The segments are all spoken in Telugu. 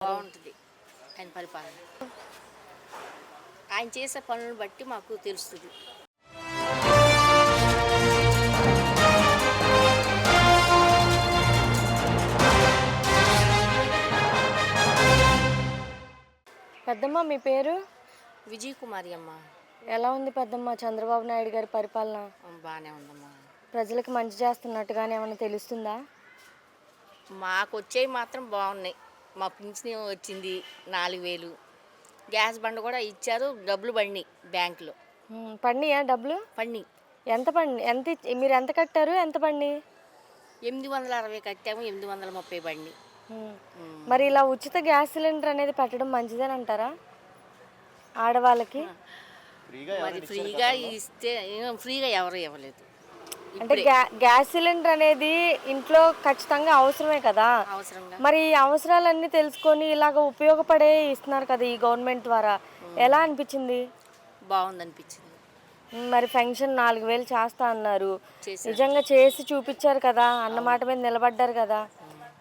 బాగుంటుంది ఆయన పరిపాలన. ఆయన చేసే పనులను బట్టి మాకు తెలుస్తుంది. పెద్దమ్మ మీ పేరు? విజయ్ కుమారి అమ్మ. ఎలా ఉంది పెద్దమ్మ చంద్రబాబు నాయుడు గారి పరిపాలన? బాగానే ఉందమ్మా. ప్రజలకు మంచి చేస్తున్నట్టుగానే ఏమైనా తెలుస్తుందా? మాకు వచ్చేవి మాత్రం బాగున్నాయి. మా పింఛన్ వచ్చింది 4000. గ్యాస్ బండ కూడా ఇచ్చారు, డబ్బులు పడినాయి బ్యాంకులో. పడినాయా డబ్బులు? పడినాయి. ఎంత పడి మీరు ఎంత కట్టారు? ఎంత పడినాయి? 860 కట్టాము, 830 పడినాయి. మరి ఇలా ఉచిత గ్యాస్ సిలిండర్ అనేది పెట్టడం మంచిదేనంటారా ఆడవాళ్ళకి? మరి ఫ్రీగా ఇస్తే ఫ్రీగా ఎవరు ఇవ్వలేదు. అంటే గ్యాస్ సిలిండర్ అనేది ఇంట్లో ఖచ్చితంగా అవసరమే కదా. అవసరంగా మరి ఈ అవసరాలన్నీ తెలుసుకొని ఇలాగ ఉపయోగపడే ఇస్తున్నారు కదా ఈ గవర్నమెంట్ ద్వారా. ఎలా అనిపించింది? బాగుందనిపించింది. మరి పెన్షన్ 4000 చేస్తా అన్నారు, నిజంగా చేసి చూపించారు కదా, అన్నమాట మీద నిలబడ్డారు కదా.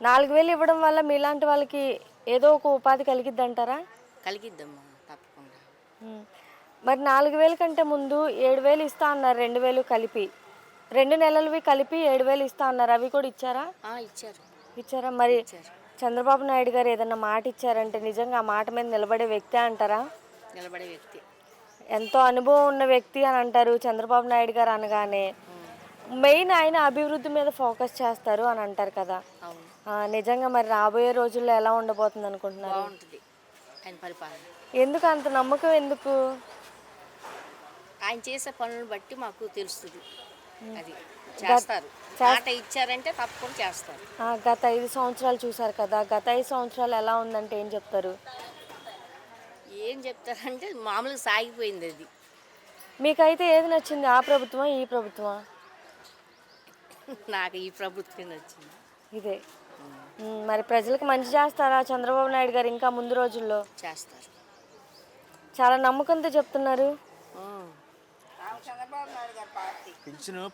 4000 ఇవ్వడం వల్ల మీలాంటి వాళ్ళకి ఏదో ఒక ఉపాధి కలిగిద్ది అంటారా? కలిగిద్దమ్మా తప్పకుండా. మరి 4000 కంటే ముందు 7000 ఇస్తా అన్నారు, 2000 కలిపి 2 నెలలవి కలిపి 7000 ఇస్తా అన్నారు. అవి కూడా ఇచ్చారా? ఇచ్చారా? మరి చంద్రబాబు నాయుడు గారు ఏదన్నా మాట ఇచ్చారంటే నిజంగా ఆ మాట మీద నిలబడే వ్యక్తి అంటారా? నిలబడే వ్యక్తి, ఎంతో అనుభవం ఉన్న వ్యక్తి అని అంటారు చంద్రబాబు నాయుడు గారు అనగానే. మెయిన్ ఆయన అభివృద్ధి మీద ఫోకస్ చేస్తారు అని అంటారు కదా. నిజంగా మరి రాబోయే రోజుల్లో ఎలా ఉండబోతుంది అనుకుంటున్నారు? బాగుంటుంది ఆయన పరిపాలన. ఎందుకు అంత నమ్మకం? ఎందుకు? ఆయన చేసే పనులను బట్టి మాకు తెలుస్తుంది. అది చేస్తారు, మాట ఇచ్చారంటే తప్పకుండా చేస్తారు. గత 5 సంవత్సరాలు చూసారు కదా, గత 5 సంవత్సరాలు ఎలా ఉందంటే ఏం చెప్తారు? ఏం చెప్తారంటే మామూలుగా సాగిపోయింది అది. మీకైతే ఏది నచ్చింది, ఆ ప్రభుత్వమా ఈ ప్రభుత్వమా? నాకు ఈ ప్రభుత్వం నచ్చింది. ఇదే. మరి ప్రజలకు మంచి చేస్తారా చంద్రబాబు నాయుడు గారు ఇంకా ముందు రోజుల్లో? చేస్తారు. చాలా నమ్మకంతో చెప్తున్నారు.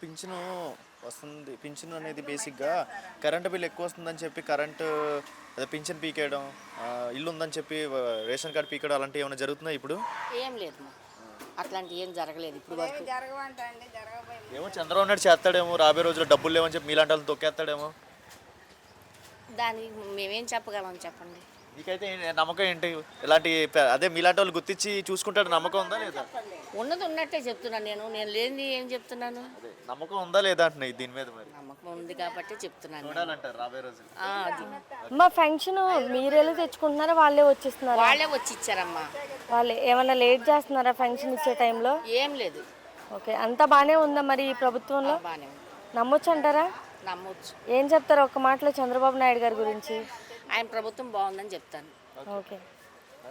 పింఛను వస్తుంది. పింఛను అనేది బేసిక్గా కరెంటు బిల్ ఎక్కువ వస్తుందని చెప్పి పింఛన్ పీకేయడం, ఇల్లు ఉందని చెప్పి రేషన్ కార్డు పీకేయడం అలాంటివి ఏమైనా జరుగుతున్నాయి ఇప్పుడు? ఏం లేదు, అట్లాంటివి ఏం జరగలేదు ఇప్పుడు వరకు. ఏమో చంద్రబాబు నాయుడు చేస్తాడేమో, రాబోయే రోజుల్లో డబ్బులు లేవని చెప్పి మీలాంటి వాళ్ళని తొక్కేస్తాడేమో. దానికి మేమేం చెప్పగలం చెప్పండి. మీకైతే నమ్మకం ఏంటి? ఇలాంటి అదే మీలాంటి వాళ్ళు గుర్తించి చూసుకుంటాడు నమ్మకం ఉందా లేదా? ఉన్నది ఉన్నట్టే చెప్తున్నాను. నేను లేనిది ఏం చెప్తున్నాను? నమ్మకం ఉందా లేదా అంటున్నాయి దీని మీద. మరి నమ్మకం ఉంది కాబట్టి చెప్తున్నాను. చూడాలంటారు రాబోయే రోజులు. మా ఫంక్షన్ మీరెళ్ళి తెచ్చుకుంటున్నారా, వాళ్ళే వచ్చిస్తున్నారా? వాళ్ళే వచ్చి ఇచ్చారమ్మా. వాళ్ళే. ఏమన్నా లేట్ చేస్తున్నారా ఫంక్షన్ ఇచ్చే టైంలో? ఏం లేదు. ఓకే, అంతా బాగానే ఉందా మరి ఈ ప్రభుత్వంలో? బాగానే ఉంది. నమ్మొచ్చు అంటారా? నమ్మొచ్చు. ఏం చెప్తారు ఒక్క మాటలో చంద్రబాబు నాయుడు గారి గురించి? ఆయన ప్రభుత్వం బాగుందని చెప్తాను. ఓకే.